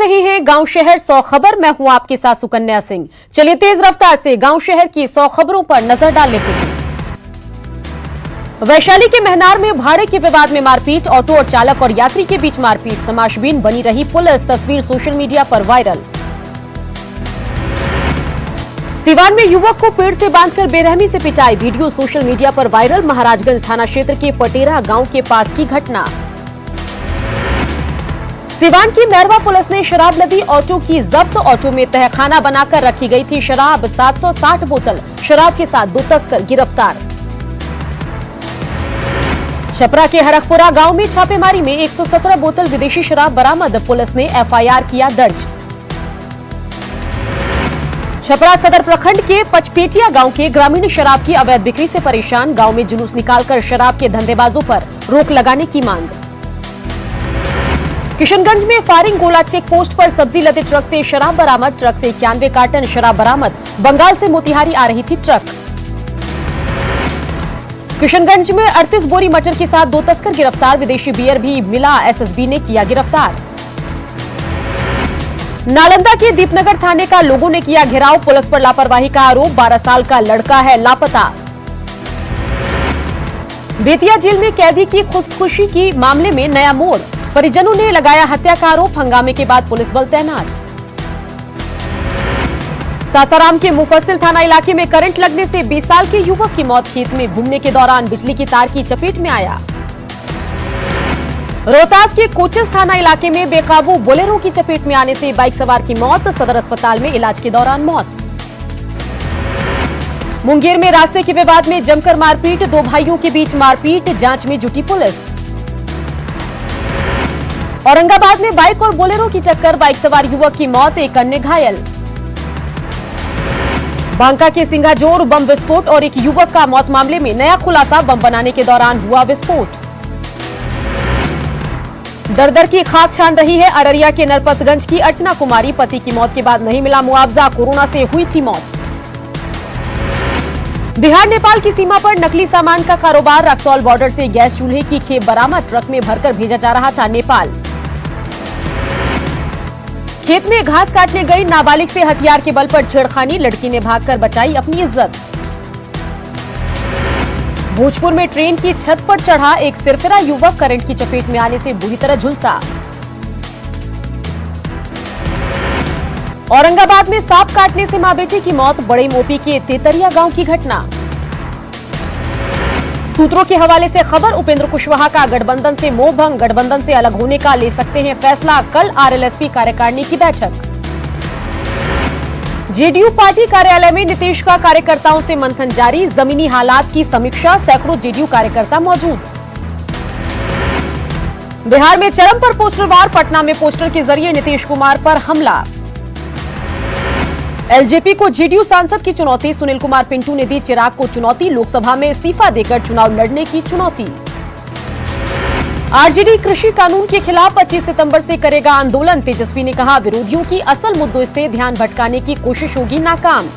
रही है गांव शहर 100 खबर। मैं हूं आपके साथ सुकन्या सिंह। चलिए तेज रफ्तार से गांव शहर की 100 खबरों पर नजर डाल लेते हैं। वैशाली के महनार में भाड़े के विवाद में मारपीट, ऑटो और चालक और यात्री के बीच मारपीट, तमाशबीन बनी रही पुलिस, तस्वीर सोशल मीडिया पर वायरल। सिवान में युवक को पेड़ से बांधकर बेरहमी से पिटाई, वीडियो सोशल मीडिया पर वायरल। महाराजगंज थाना क्षेत्र के पटेरा गांव के पास की घटना। सिवान की मैरवा पुलिस ने शराब लदी ऑटो की जब्त, ऑटो में तहखाना बनाकर रखी गई थी शराब, 760 बोतल शराब के साथ 2 तस्कर गिरफ्तार। छपरा के हरकपुरा गांव में छापेमारी में 117 बोतल विदेशी शराब बरामद, पुलिस ने एफआईआर किया दर्ज। छपरा सदर प्रखंड के पचपेटिया गांव के ग्रामीण शराब की अवैध बिक्री से परेशान, गांव में जुलूस निकालकर शराब के धंधेबाजों पर रोक लगाने की मांग। किशनगंज में फायरिंग गोला चेक पोस्ट पर सब्जी लदे ट्रक से शराब बरामद, ट्रक से 91 कार्टन शराब बरामद, बंगाल से मोतिहारी आ रही थी ट्रक। किशनगंज में 38 बोरी मटर के साथ 2 तस्कर गिरफ्तार, विदेशी बियर भी मिला, एसएसबी ने किया गिरफ्तार। नालंदा के दीपनगर थाने का लोगों ने किया घेराव, पुलिस पर लापरवाही का आरोप, 12 साल का लड़का है लापता। बेतिया जेल में कैदी की खुदकुशी की मामले में नया मोड़, परिजनों ने लगाया हत्या का आरोप, हंगामे के बाद पुलिस बल तैनात। सासाराम के मुफस्सिल थाना इलाके में करंट लगने से 20 साल के युवक की मौत, खेत में घूमने के दौरान बिजली की तार की चपेट में आया। रोहतास के कोचस थाना इलाके में बेकाबू बोलेरो की चपेट में आने से बाइक सवार की मौत, सदर अस्पताल में इलाज के दौरान मौत। मुंगेर में रास्ते के विवाद में जमकर मारपीट, 2 भाइयों के बीच मारपीट, जांच में जुटी पुलिस। औरंगाबाद में बाइक और बोलेरो की टक्कर, बाइक सवार युवक की मौत, एक अन्य घायल। बांका के सिंघाजोर बम विस्फोट और एक युवक का मौत मामले में नया खुलासा, बम बनाने के दौरान हुआ विस्फोट। दर-दर की खाक छान रही है अररिया के नरपतगंज की अर्चना कुमारी, पति की मौत के बाद नहीं मिला मुआवजा, कोरोना से हुई थी मौत। बिहार नेपाल की सीमा पर नकली सामान का कारोबार, रक्सौल बॉर्डर से गैस चूल्हे की खेप बरामद, ट्रक में भरकर भेजा जा रहा था नेपाल। खेत में घास काटने गई नाबालिग से हथियार के बल पर छेड़खानी, लड़की ने भागकर बचाई अपनी इज्जत। भोजपुर में ट्रेन की छत पर चढ़ा एक सिरफिरा युवक, करंट की चपेट में आने से बुरी तरह झुलसा। औरंगाबाद में सांप काटने से मां बेटे की मौत, बड़े मोपी के तेतरिया गांव की घटना। सूत्रों के हवाले से खबर, उपेंद्र कुशवाहा का गठबंधन से मोह भंग, गठबंधन से अलग होने का ले सकते हैं फैसला, कल आरएलएसपी कार्यकारिणी की बैठक। जेडीयू पार्टी कार्यालय में नीतीश का कार्यकर्ताओं से मंथन जारी, जमीनी हालात की समीक्षा, सैकड़ों जेडीयू कार्यकर्ता मौजूद। बिहार में चरम पर पोस्टर वार, पटना में पोस्टर के जरिए नीतीश कुमार पर हमला। एलजेपी को जेडीयू सांसद की चुनौती, सुनील कुमार पिंटू ने दी चिराग को चुनौती, लोकसभा में इस्तीफा देकर चुनाव लड़ने की चुनौती। आरजेडी कृषि कानून के खिलाफ 25 सितंबर से करेगा आंदोलन, तेजस्वी ने कहा, विरोधियों की असल मुद्दों से ध्यान भटकाने की कोशिश होगी नाकाम।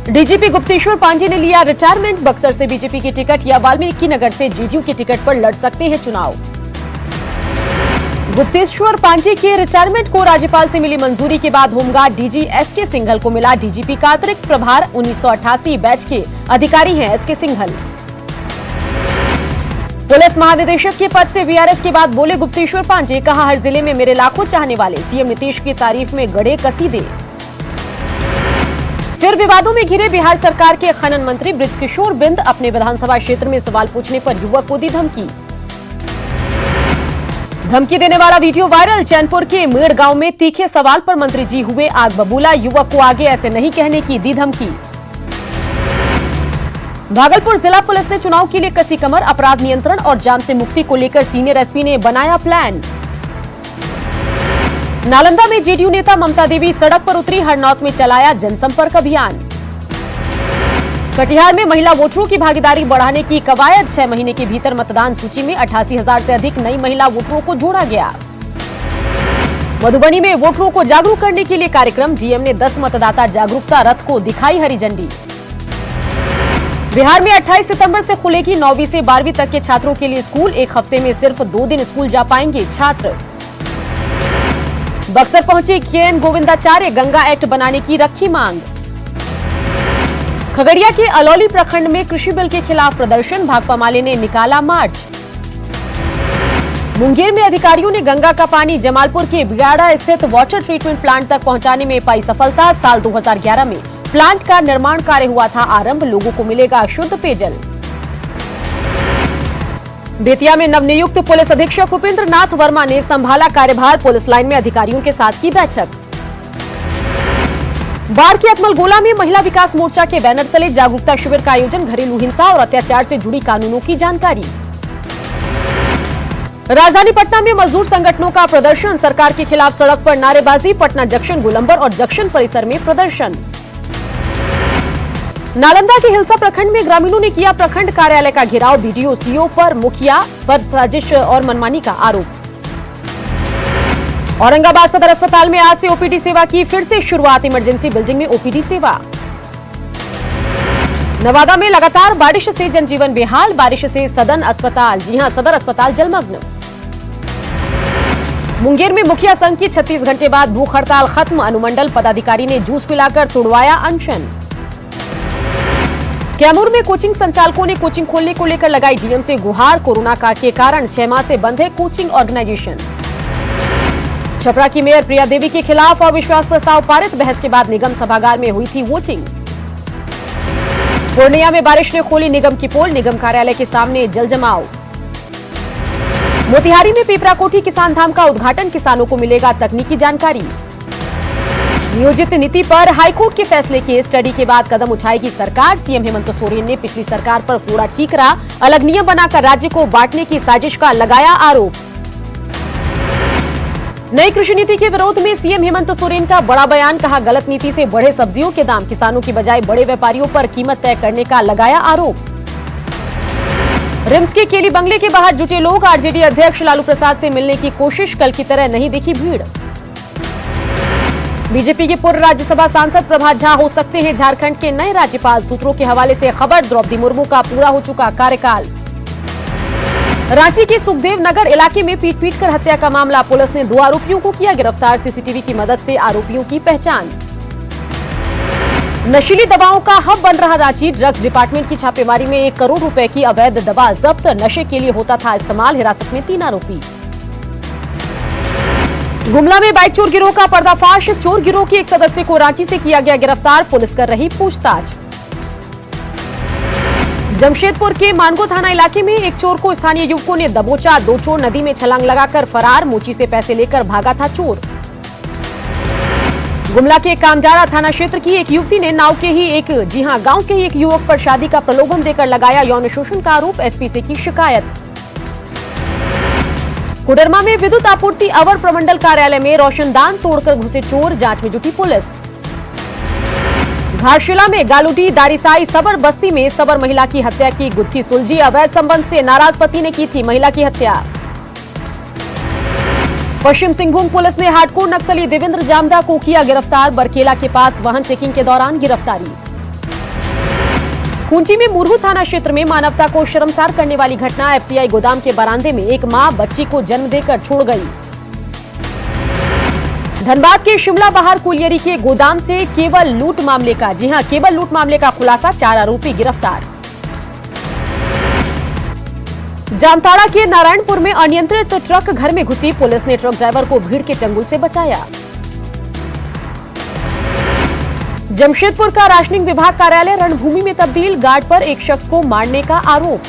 डीजीपी गुप्तेश्वर पांडे ने लिया रिटायरमेंट, बक्सर से बीजेपी की टिकट या वाल्मीकि नगर से जेडीयू की टिकट पर लड़ सकते हैं चुनाव। गुप्तेश्वर पांडे के रिटायरमेंट को राज्यपाल से मिली मंजूरी के बाद होमगार्ड डीजी एसके सिंघल को मिला डीजीपी का अतिरिक्त प्रभार, 1988 बैच के अधिकारी हैं एसके सिंघल। पुलिस महानिदेशक के पद से वीआरएस के बाद बोले गुप्तेश्वर पांडे, कहा हर जिले में मेरे लाखों चाहने वाले, सीएम नीतीश की तारीफ में गड़े कसीदे। फिर विवादों में घिरे बिहार सरकार के खनन मंत्री बृजकिशोर बिंद, अपने विधानसभा क्षेत्र में सवाल पूछने पर युवक को दी धमकी। धमकी देने वाला वीडियो वायरल, चैनपुर के मेड़ गांव में तीखे सवाल पर मंत्री जी हुए आग बबूला, युवक को आगे ऐसे नहीं कहने की दी धमकी। भागलपुर जिला पुलिस ने चुनाव के लिए कसी कमर, अपराध नियंत्रण और जाम से मुक्ति को लेकर सीनियर एसपी ने बनाया प्लान। नालंदा में जेडीयू नेता ममता देवी सड़क पर उतरी, हरनौत में चलाया जनसंपर्क अभियान। कटिहार में महिला वोटरों की भागीदारी बढ़ाने की कवायद, 6 महीने के भीतर मतदान सूची में 88,000 से अधिक नई महिला वोटरों को जोड़ा गया। मधुबनी में वोटरों को जागरूक करने के लिए कार्यक्रम, डीएम ने 10 मतदाता जागरूकता रथ को दिखाई हरी झंडी। बिहार में 28 सितंबर से खुलेगी 9वीं से 12वीं तक के छात्रों के लिए स्कूल, एक हफ्ते में सिर्फ 2 दिन स्कूल जा पाएंगे छात्र। बक्सर पहुंचे केएन गोविंदाचार्य, गंगा एक्ट बनाने की रखी मांग। खगड़िया के अलौली प्रखंड में कृषि बिल के खिलाफ प्रदर्शन, भाकपा माले ने निकाला मार्च। मुंगेर में अधिकारियों ने गंगा का पानी जमालपुर के बिगाड़ा स्थित वाटर ट्रीटमेंट प्लांट तक पहुंचाने में पाई सफलता। साल 2011 में प्लांट का निर्माण कार्य हुआ था आरंभ, लोगों को मिलेगा शुद्ध पेयजल। बेतिया में नवनियुक्त पुलिस अधीक्षक उपेंद्र नाथ वर्मा ने संभाला कार्यभार, पुलिस लाइन में अधिकारियों के साथ की बैठक। बाढ़ के अतमलगोला में महिला विकास मोर्चा के बैनर तले जागरूकता शिविर का आयोजन, घरेलू हिंसा और अत्याचार से जुड़ी कानूनों की जानकारी। राजधानी पटना में मजदूर संगठनों का प्रदर्शन, सरकार के खिलाफ सड़क पर नारेबाजी, पटना जंक्शन, गोलंबर और जंक्शन परिसर में प्रदर्शन। नालंदा के हिलसा प्रखंड में ग्रामीणों ने किया प्रखंड कार्यालय का घेराव, बीडीओ सीओ पर मुखिया पर साजिश और मनमानी का आरोप। औरंगाबाद सदर अस्पताल में आज से ओपीडी सेवा की फिर से शुरुआत, इमरजेंसी बिल्डिंग में ओपीडी सेवा। नवादा में लगातार बारिश से जनजीवन बेहाल, बारिश से सदन अस्पताल, जी हां सदर अस्पताल जलमग्न। मुंगेर में मुखिया संघ की 36 घंटे बाद भूख हड़ताल खत्म, अनुमंडल पदाधिकारी ने जूस पिलाकर तुड़वाया अनशन। कैमूर में कोचिंग संचालकों ने कोचिंग खोलने को लेकर लगाई डीएम से गुहार, कोरोना के कारण 6 माह से बंद है कोचिंग ऑर्गेनाइजेशन। छपरा की मेयर प्रिया देवी के खिलाफ अविश्वास प्रस्ताव पारित, बहस के बाद निगम सभागार में हुई थी वोटिंग। पूर्णिया में बारिश ने खोली निगम की पोल, निगम कार्यालय के सामने जल जमाव। मोतिहारी में पीपराकोठी किसान धाम का उद्घाटन, किसानों को मिलेगा तकनीकी जानकारी। नियोजित नीति पर हाईकोर्ट के फैसले की स्टडी के बाद कदम उठाएगी सरकार, सीएम हेमंत सोरेन ने पिछली सरकार पर कूड़ा चीकरा, अलग नियम बनाकर राज्य को बांटने की साजिश का लगाया आरोप। नई कृषि नीति के विरोध में सीएम हेमंत सोरेन का बड़ा बयान, कहा गलत नीति से बढ़े सब्जियों के दाम, किसानों की बजाय बड़े व्यापारियों पर कीमत तय करने का लगाया आरोप। रिम्स के केली बंगले के बाहर जुटे लोग, आरजेडी अध्यक्ष लालू प्रसाद से मिलने की कोशिश, कल की तरह नहीं दिखी भीड़। बीजेपी के पूर्व राज्यसभा सांसद प्रभात झा हो सकते हैं झारखंड के नए राज्यपाल, सूत्रों के हवाले से खबर, द्रौपदी मुर्मू का पूरा हो चुका कार्यकाल। रांची के सुखदेव नगर इलाके में पीट कर हत्या का मामला, पुलिस ने 2 आरोपियों को किया गिरफ्तार, सीसीटीवी की मदद से आरोपियों की पहचान। नशीली दवाओं का हब बन रहा रांची, ड्रग्स डिपार्टमेंट की छापेमारी में 1 करोड़ रुपए की अवैध दवा जब्त, नशे के लिए होता था इस्तेमाल, हिरासत में 3 आरोपी। गुमला में बाइक चोर गिरोह का पर्दाफाश, चोर गिरोह के एक सदस्य को रांची से किया गया गिरफ्तार, पुलिस कर रही पूछताछ। जमशेदपुर के मानगो थाना इलाके में एक चोर को स्थानीय युवकों ने दबोचा, 2 चोर नदी में छलांग लगाकर फरार, मोची से पैसे लेकर भागा था चोर। गुमला के कामजारा थाना क्षेत्र की एक युवती ने गांव के ही एक युवक पर शादी का प्रलोभन देकर लगाया यौन शोषण का आरोप, एसपी से की शिकायत। कोडरमा में विद्युत आपूर्ति अवर प्रमंडल कार्यालय में रोशनदान तोड़कर घुसे चोर, जांच में जुटी पुलिस। घाटशिला में गालूडी दारिसाई सबर बस्ती में सबर महिला की हत्या की गुत्थी सुलझी, अवैध संबंध से नाराज पति ने की थी महिला की हत्या। पश्चिम सिंहभूम पुलिस ने हार्डकोर नक्सली देवेंद्र जामदा को किया गिरफ्तार, बरकेला के पास वाहन चेकिंग के दौरान गिरफ्तारी। खूंची में मुरहू थाना क्षेत्र में मानवता को शर्मसार करने वाली घटना, एफसीआई गोदाम के बरामदे में एक मां बच्ची को जन्म देकर छोड़ गई। धनबाद के शिमला बाहर कुलियरी के गोदाम से केवल लूट मामले का केवल लूट मामले का खुलासा, 4 आरोपी गिरफ्तार। जामताड़ा के नारायणपुर में अनियंत्रित ट्रक घर में घुसी, पुलिस ने ट्रक ड्राइवर को भीड़ के चंगुल से बचाया। जमशेदपुर का राशनिंग विभाग कार्यालय रणभूमि में तब्दील, गार्ड पर एक शख्स को मारने का आरोप।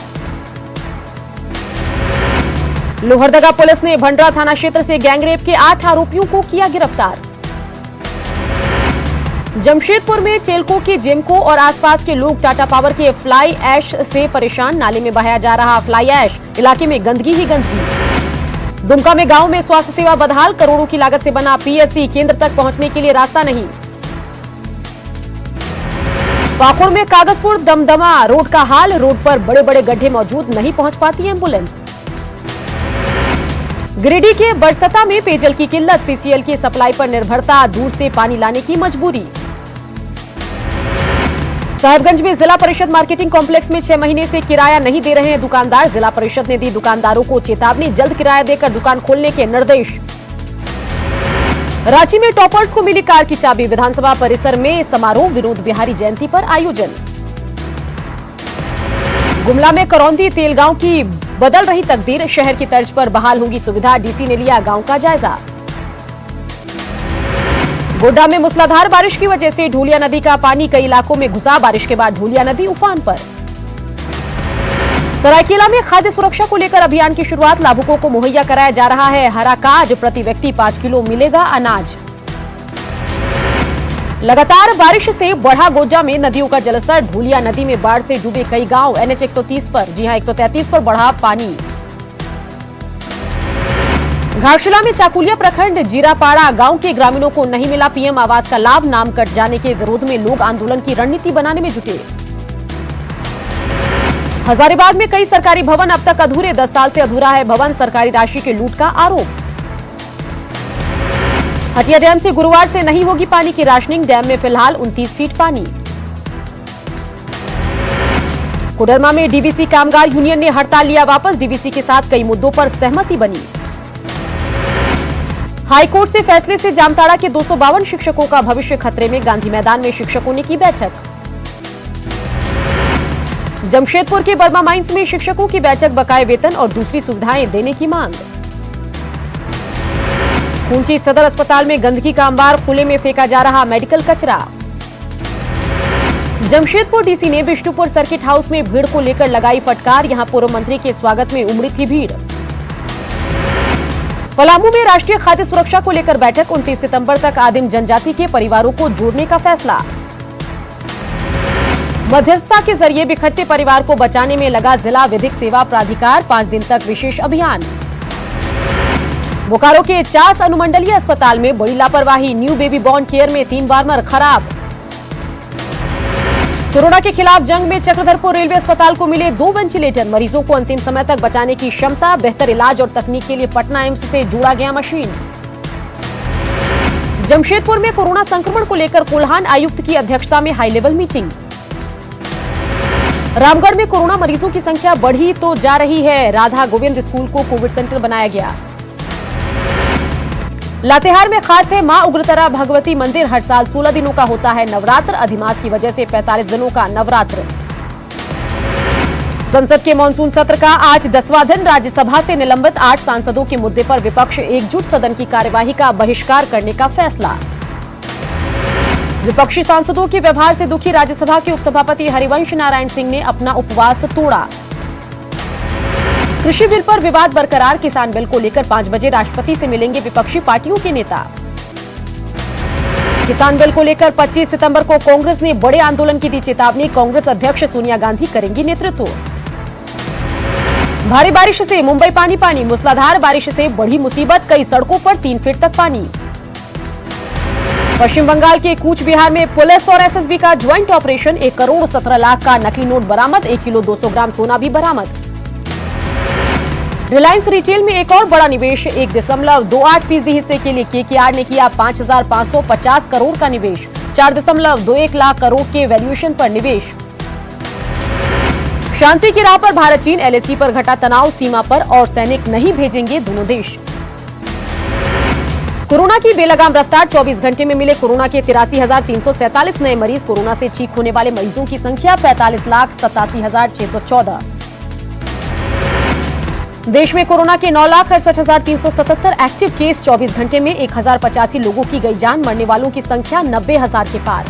लोहरदगा पुलिस ने भंडरा थाना क्षेत्र से गैंगरेप के 8 आरोपियों को किया गिरफ्तार। जमशेदपुर में चेलको के जेमको और आसपास के लोग टाटा पावर के फ्लाई ऐश से परेशान, नाले में बहाया जा रहा फ्लाई ऐश, इलाके में गंदगी ही गंदगी। दुमका में गांव में स्वास्थ्य सेवा बदहाल, करोड़ों की लागत से बना पीएससी, केंद्र तक पहुंचने के लिए रास्ता नहीं। पाकुड़ में कागजपुर दमदमा रोड का हाल, रोड पर बड़े बड़े गड्ढे मौजूद, नहीं पहुंच पाती एम्बुलेंस। गिरिडीह के बरसता में पेयजल की किल्लत, सीसीएल की सप्लाई पर निर्भरता, दूर से पानी लाने की मजबूरी। साहिबगंज में जिला परिषद मार्केटिंग कॉम्प्लेक्स में 6 महीने से किराया नहीं दे रहे हैं दुकानदार, जिला परिषद ने दी दुकानदारों को चेतावनी, जल्द किराया देकर दुकान खोलने के निर्देश। रांची में टॉपर्स को मिली कार की चाबी। विधानसभा परिसर में समारोह। विनोद बिहारी जयंती पर आयोजन। गुमला में करौंदी तेलगांव की बदल रही तकदीर। शहर की तर्ज पर बहाल होगी सुविधा। डीसी ने लिया गांव का जायजा। गोड्डा में मूसलाधार बारिश की वजह से ढूलिया नदी का पानी कई इलाकों में घुसा। बारिश के बाद ढूलिया नदी उफान पर। सरायकेला में खाद्य सुरक्षा को लेकर अभियान की शुरुआत। लाभुकों को मुहैया कराया जा रहा है हरा काज। प्रति व्यक्ति 5 किलो मिलेगा अनाज। लगातार बारिश से बढ़ा गोड्डा में नदियों का जलस्तर। ढूलिया नदी में बाढ़ से डूबे कई गांव। NH 130 पर, जी हां 133 पर बढ़ा पानी। घाटशिला में चाकुलिया प्रखंड जीरापाड़ा गांव के ग्रामीणों को नहीं मिला पीएम आवास का लाभ। नाम कट जाने के विरोध में लोग आंदोलन की रणनीति बनाने में जुटे। हजारीबाग में कई सरकारी भवन अब तक अधूरे। 10 साल से अधूरा है भवन। सरकारी राशि के लूट का आरोप। हटिया डैम से गुरुवार से नहीं होगी पानी की राशनिंग। डैम में फिलहाल 29 फीट पानी। कोडरमा में डीवीसी कामगार यूनियन ने हड़ताल लिया वापस। डीवीसी के साथ कई मुद्दों पर सहमति बनी। हाईकोर्ट से फैसले से जामताड़ा के 252 शिक्षकों का भविष्य खतरे में। गांधी मैदान में शिक्षकों ने की बैठक। जमशेदपुर के बर्मा माइंस में शिक्षकों की बैठक। बकाये वेतन और दूसरी सुविधाएं देने की मांग। खूंची सदर अस्पताल में गंदगी का अंबार। खुले में फेंका जा रहा मेडिकल कचरा। जमशेदपुर डीसी ने विष्णुपुर सर्किट हाउस में भीड़ को लेकर लगाई फटकार। यहां पूर्व मंत्री के स्वागत में उमड़ी थी भीड़। पलामू में राष्ट्रीय खाद्य सुरक्षा को लेकर बैठक। 29 सितंबर तक आदिम जनजाति के परिवारों को जोड़ने का फैसला। मध्यस्थता के जरिए बिखरते परिवार को बचाने में लगा जिला विधिक सेवा प्राधिकार। 5 दिन तक विशेष अभियान। बोकारो के चास अनुमंडलीय अस्पताल में बड़ी लापरवाही। न्यू बेबी बॉर्न केयर में 3 वार्मर खराब। कोरोना के खिलाफ जंग में चक्रधरपुर रेलवे अस्पताल को मिले 2 वेंटिलेटर। मरीजों को अंतिम समय तक बचाने की क्षमता। बेहतर इलाज और तकनीक के लिए पटना एम्स से जोड़ा गया मशीन। जमशेदपुर में कोरोना संक्रमण को लेकर कोल्हान आयुक्त की अध्यक्षता में हाई लेवल मीटिंग। रामगढ़ में कोरोना मरीजों की संख्या बढ़ी तो जा रही है। राधा गोविंद स्कूल को कोविड सेंटर बनाया गया। लातेहार में खास है मां उग्रतारा भगवती मंदिर। हर साल 16 दिनों का होता है नवरात्र। अधिमास की वजह से 45 दिनों का नवरात्र। संसद के मानसून सत्र का आज 10वां दिन। राज्यसभा से निलंबित 8 सांसदों के मुद्दे पर विपक्ष एकजुट। सदन की कार्यवाही का बहिष्कार करने का फैसला। विपक्षी सांसदों के व्यवहार से दुखी राज्यसभा के उपसभापति हरिवंश नारायण सिंह ने अपना उपवास तोड़ा। कृषि बिल पर विवाद बरकरार। किसान बिल को लेकर 5 बजे राष्ट्रपति से मिलेंगे विपक्षी पार्टियों के नेता। किसान बिल को लेकर 25 सितंबर को कांग्रेस ने बड़े आंदोलन की दी चेतावनी। कांग्रेस अध्यक्ष सोनिया गांधी करेंगी नेतृत्व। भारी बारिश से मुंबई पानी पानी। मूसलाधार बारिश से बढ़ी मुसीबत। कई सड़कों पर 3 फीट तक पानी। पश्चिम बंगाल के कूच बिहार में पुलिस और एसएसबी का ज्वाइंट ऑपरेशन। 1 करोड़ 17 लाख का नकली नोट बरामद। 1 किलो 200 ग्राम सोना भी बरामद। रिलायंस रिटेल में एक और बड़ा निवेश। 1.28% हिस्से के लिए केकेआर ने किया 5,550 करोड़ का निवेश। 4.21 लाख करोड़ के वैल्यूएशन पर निवेश। शांति की राह पर भारत चीन। LAC पर घटा तनाव। सीमा पर और सैनिक नहीं भेजेंगे दोनों देश। कोरोना की बेलगाम रफ्तार। 24 घंटे में मिले कोरोना के 83,347 नए मरीज। कोरोना से ठीक होने वाले मरीजों की संख्या 45,87,614। देश में कोरोना के 9,68,377 एक्टिव केस। 24 घंटे में 1,085 लोगों की गई जान। मरने वालों की संख्या 90,000 के पार।